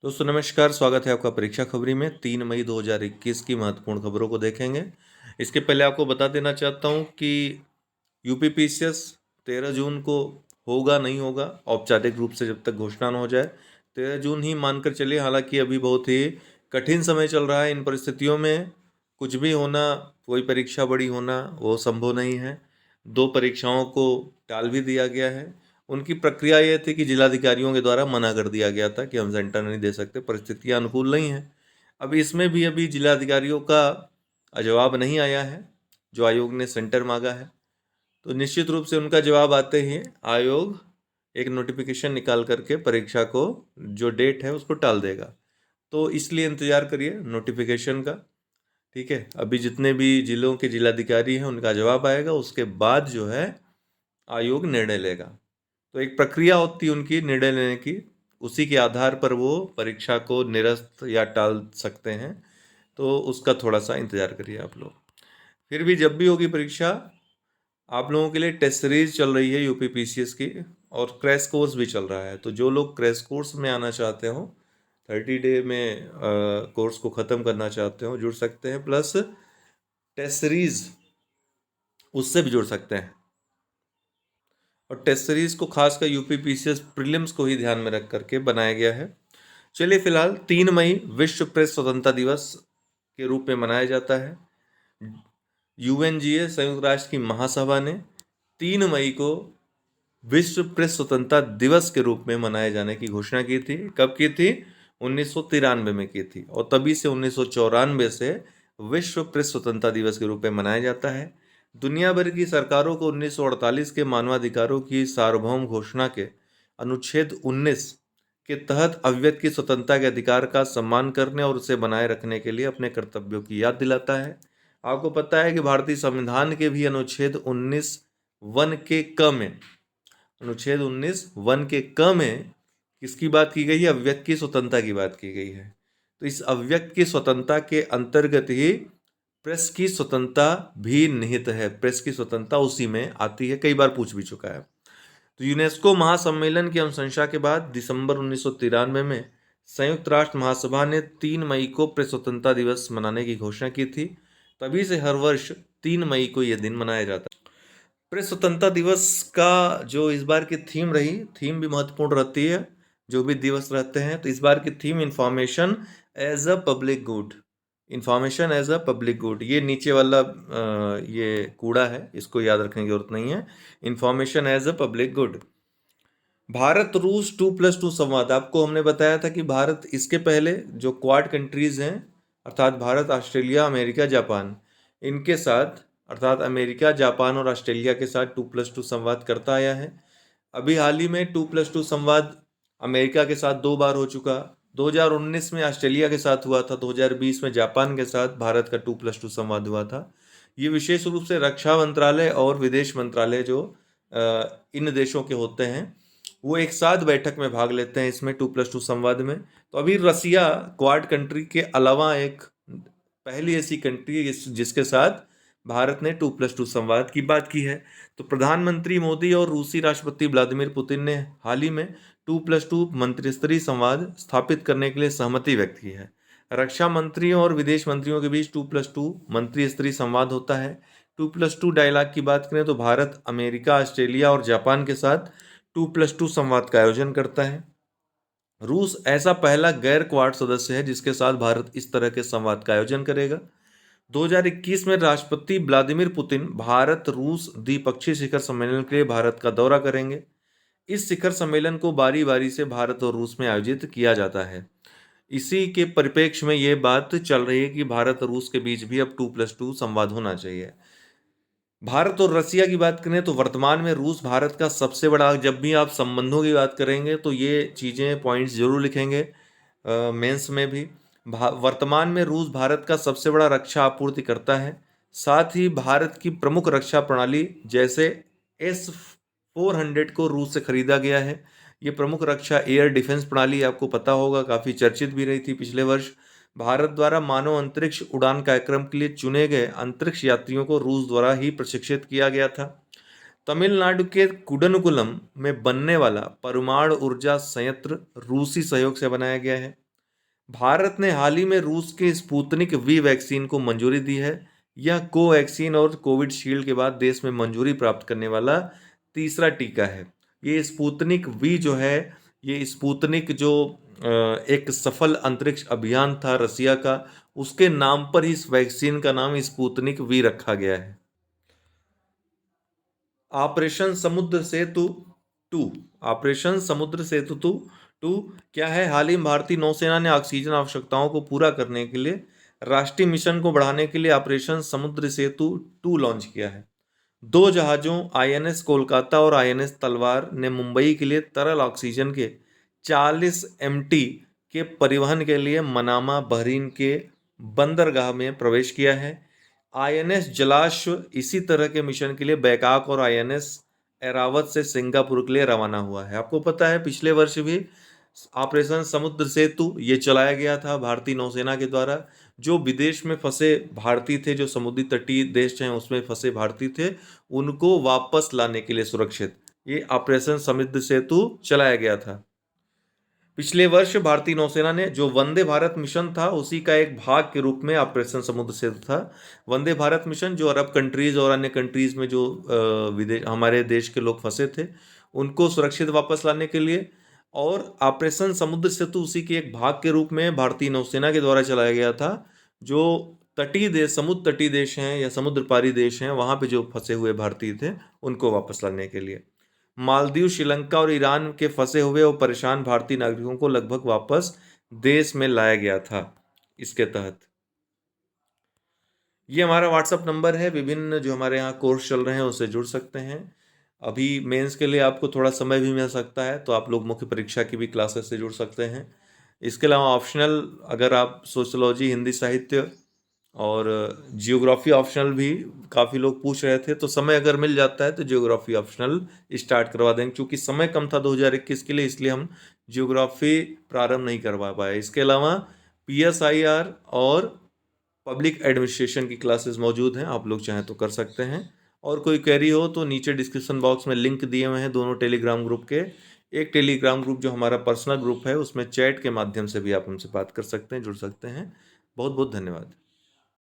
दोस्तों नमस्कार, स्वागत है आपका परीक्षा खबरी में। 3 मई 2021 की महत्वपूर्ण खबरों को देखेंगे। इसके पहले आपको बता देना चाहता हूं कि यूपीपीसीएस 13 जून को होगा नहीं होगा, औपचारिक रूप से जब तक घोषणा न हो जाए 13 जून ही मानकर चलिए। हालांकि अभी बहुत ही कठिन समय चल रहा है। इन परिस्थितियों में कुछ भी होना, कोई परीक्षा बड़ी होना वो संभव नहीं है। 2 परीक्षाओं को टाल भी दिया गया है। उनकी प्रक्रिया ये थी कि जिलाधिकारियों के द्वारा मना कर दिया गया था कि हम सेंटर नहीं दे सकते, परिस्थितियां अनुकूल नहीं है। अभी इसमें भी अभी जिलाधिकारियों का जवाब नहीं आया है जो आयोग ने सेंटर मांगा है। तो निश्चित रूप से उनका जवाब आते ही आयोग एक नोटिफिकेशन निकाल करके परीक्षा को जो डेट है उसको टाल देगा। तो इसलिए इंतजार करिए नोटिफिकेशन का। ठीक है, अभी जितने भी जिलों के जिलाधिकारी हैं उनका जवाब आएगा, उसके बाद जो है आयोग निर्णय लेगा। तो एक प्रक्रिया होती है उनकी निर्णय लेने की, उसी के आधार पर वो परीक्षा को निरस्त या टाल सकते हैं। तो उसका थोड़ा सा इंतजार करिए आप लोग। फिर भी जब भी होगी परीक्षा, आप लोगों के लिए टेस्ट सीरीज चल रही है यूपीपीसीएस की, और क्रैश कोर्स भी चल रहा है। तो जो लोग क्रैश कोर्स में आना चाहते हो, 30 डे में कोर्स को ख़त्म करना चाहते हो, जुड़ सकते हैं। प्लस टेस्ट सीरीज उससे भी जुड़ सकते हैं। और टेस्ट सीरीज को खासकर यूपीपीसीएस प्रीलिम्स को ही ध्यान में रख करके बनाया गया है। चलिए, फिलहाल 3 मई विश्व प्रेस स्वतंत्रता दिवस के रूप में मनाया जाता है। यूएनजीए संयुक्त राष्ट्र की महासभा ने 3 मई को विश्व प्रेस स्वतंत्रता दिवस के रूप में मनाए जाने की घोषणा की थी। कब की थी? 1993 में की थी। और तभी से 1994 से विश्व प्रेस स्वतंत्रता दिवस के रूप में मनाया जाता है। दुनिया भर की सरकारों को 1948 के मानवाधिकारों की सार्वभौम घोषणा के अनुच्छेद 19 के तहत अभिव्यक्ति की स्वतंत्रता के अधिकार का सम्मान करने और उसे बनाए रखने के लिए अपने कर्तव्यों की याद दिलाता है। आपको पता है कि भारतीय संविधान के भी अनुच्छेद 19 वन के क में, अनुच्छेद 19 वन के क में किसकी बात की गई है? अभिव्यक्ति की स्वतंत्रता की बात की गई है। तो इस अभिव्यक्ति की स्वतंत्रता के अंतर्गत ही प्रेस की स्वतंत्रता भी निहित है। प्रेस की स्वतंत्रता उसी में आती है, कई बार पूछ भी चुका है। तो यूनेस्को महासम्मेलन की अनुशंसा के बाद दिसंबर 1993 में संयुक्त राष्ट्र महासभा ने 3 मई को प्रेस स्वतंत्रता दिवस मनाने की घोषणा की थी। तभी से हर वर्ष 3 मई को यह दिन मनाया जाता है। प्रेस स्वतंत्रता दिवस का जो इस बार की थीम रही, थीम भी महत्वपूर्ण रहती है जो भी दिवस रहते हैं। तो इस बार की theme information as a public good. Information as a public good, ये नीचे वाला ये कूड़ा है, इसको याद रखने की जरूरत नहीं है। Information as a public good. Bharat रूस 2+2 संवाद, आपको हमने बताया था कि भारत इसके पहले जो क्वाड कंट्रीज हैं, अर्थात भारत, ऑस्ट्रेलिया, अमेरिका, जापान, इनके साथ, अर्थात अमेरिका, जापान और ऑस्ट्रेलिया के साथ 2+2 संवाद करता आया है। अभी हाल ही में 2+2 संवाद अमेरिका के साथ 2 बार हो चुका। 2019 में ऑस्ट्रेलिया के साथ हुआ था, 2020 में जापान के साथ भारत का 2+2 संवाद हुआ था। ये विशेष रूप से रक्षा मंत्रालय और विदेश मंत्रालय जो इन देशों के होते हैं, वो एक साथ बैठक में भाग लेते हैं इसमें 2+2 संवाद में। तो अभी रसिया क्वाड कंट्री के अलावा एक पहली ऐसी कंट्री जिसके साथ भारत ने 2+2 संवाद की बात की है। तो प्रधानमंत्री मोदी और रूसी राष्ट्रपति व्लादिमीर पुतिन ने हाल ही में 2+2 मंत्रिस्तरीय संवाद स्थापित करने के लिए सहमति व्यक्त की है। रक्षा मंत्रियों और विदेश मंत्रियों के बीच 2+2 मंत्रिस्तरीय संवाद होता है। 2+2 डायलॉग की बात करें तो भारत अमेरिका, ऑस्ट्रेलिया और जापान के साथ 2+2 संवाद का आयोजन करता है। रूस ऐसा पहला गैर क्वाड सदस्य है जिसके साथ भारत इस तरह के संवाद का आयोजन करेगा। 2021 में राष्ट्रपति व्लादिमीर पुतिन भारत रूस द्विपक्षीय शिखर सम्मेलन के लिए भारत का दौरा करेंगे। इस शिखर सम्मेलन को बारी बारी से भारत और रूस में आयोजित किया जाता है। इसी के परिप्रेक्ष्य में ये बात चल रही है कि भारत और रूस के बीच भी अब 2+2 संवाद होना चाहिए। भारत और रसिया की बात करें तो वर्तमान में रूस भारत का सबसे बड़ा, जब भी आप संबंधों की बात करेंगे तो ये चीज़ें पॉइंट्स जरूर लिखेंगे मेंस में भी। वर्तमान में रूस भारत का सबसे बड़ा रक्षा आपूर्ति करता है। साथ ही भारत की प्रमुख रक्षा प्रणाली जैसे S-400 को रूस से खरीदा गया है। ये प्रमुख रक्षा एयर डिफेंस प्रणाली आपको पता होगा, काफ़ी चर्चित भी रही थी पिछले वर्ष। भारत द्वारा मानव अंतरिक्ष उड़ान कार्यक्रम के लिए चुने गए अंतरिक्ष यात्रियों को रूस द्वारा ही प्रशिक्षित किया गया था। तमिलनाडु के कुडनकुलम में बनने वाला परमाणु ऊर्जा संयंत्र रूसी सहयोग से बनाया गया है। भारत ने हाल ही में रूस के स्पुतनिक वी वैक्सीन को मंजूरी दी है। यह कोवैक्सीन और कोविडशील्ड के बाद देश में मंजूरी प्राप्त करने वाला तीसरा टीका है। ये स्पुतनिक वी जो है, ये स्पुतनिक जो एक सफल अंतरिक्ष अभियान था रसिया का, उसके नाम पर ही इस वैक्सीन का नाम स्पुतनिक वी रखा गया है। ऑपरेशन समुद्र सेतु टू, ऑपरेशन समुद्र सेतु टू क्या है? हाल ही में भारतीय नौसेना ने ऑक्सीजन आवश्यकताओं को पूरा करने के लिए राष्ट्रीय मिशन को बढ़ाने के लिए ऑपरेशन समुद्र सेतु 2 लॉन्च किया है। 2 जहाजों आईएनएस कोलकाता और आईएनएस तलवार ने मुंबई के लिए तरल ऑक्सीजन के 40 एमटी के परिवहन के लिए मनामा बहरीन के बंदरगाह में प्रवेश किया है। आईएनएस जलाश्व इसी तरह के मिशन के लिए बैकाक और आईएनएस एरावत से सिंगापुर के लिए रवाना हुआ है। आपको पता है पिछले वर्ष भी ऑपरेशन समुद्र सेतु ये चलाया गया था भारतीय नौसेना के द्वारा। जो विदेश में फंसे भारतीय थे, जो समुद्री तटीय देश हैं उसमें फंसे भारतीय थे, उनको वापस लाने के लिए सुरक्षित ये ऑपरेशन समुद्र सेतु चलाया गया था। पिछले वर्ष भारतीय नौसेना ने जो वंदे भारत मिशन था उसी का एक भाग के रूप में ऑपरेशन समुद्र सेतु था। वंदे भारत मिशन जो अरब कंट्रीज और अन्य कंट्रीज में जो विदेश हमारे देश के लोग फंसे थे उनको सुरक्षित वापस लाने के लिए, और ऑपरेशन समुद्र सेतु उसी के एक भाग के रूप में भारतीय नौसेना के द्वारा चलाया गया था। जो तटीय देश, समुद्र तटीय देश हैं या समुद्र पारी देश हैं, वहाँ पे जो फंसे हुए भारतीय थे उनको वापस लाने के लिए। मालदीव, श्रीलंका और ईरान के फंसे हुए और परेशान भारतीय नागरिकों को लगभग वापस देश में लाया गया था इसके तहत। ये हमारा व्हाट्सअप नंबर है, विभिन्न जो हमारे यहाँ कोर्स चल रहे हैं उससे जुड़ सकते हैं। अभी मेंस के लिए आपको थोड़ा समय भी मिल सकता है तो आप लोग मुख्य परीक्षा की भी क्लासेस से जुड़ सकते हैं। इसके अलावा ऑप्शनल अगर आप सोशलॉजी, हिंदी साहित्य और जियोग्राफी ऑप्शनल भी काफ़ी लोग पूछ रहे थे, तो समय अगर मिल जाता है तो जियोग्राफी ऑप्शनल स्टार्ट करवा देंगे। क्योंकि समय कम था 2021 के लिए, इसलिए हम जियोग्राफी प्रारंभ नहीं करवा पाए। इसके अलावा पीएसआईआर और पब्लिक एडमिनिस्ट्रेशन की क्लासेस मौजूद हैं, आप लोग चाहें तो कर सकते हैं। और कोई क्वेरी हो तो नीचे डिस्क्रिप्शन बॉक्स में लिंक दिए हुए हैं दोनों टेलीग्राम ग्रुप के। एक टेलीग्राम ग्रुप जो हमारा पर्सनल ग्रुप है उसमें चैट के माध्यम से भी आप हमसे बात कर सकते हैं, जुड़ सकते हैं। बहुत बहुत धन्यवाद।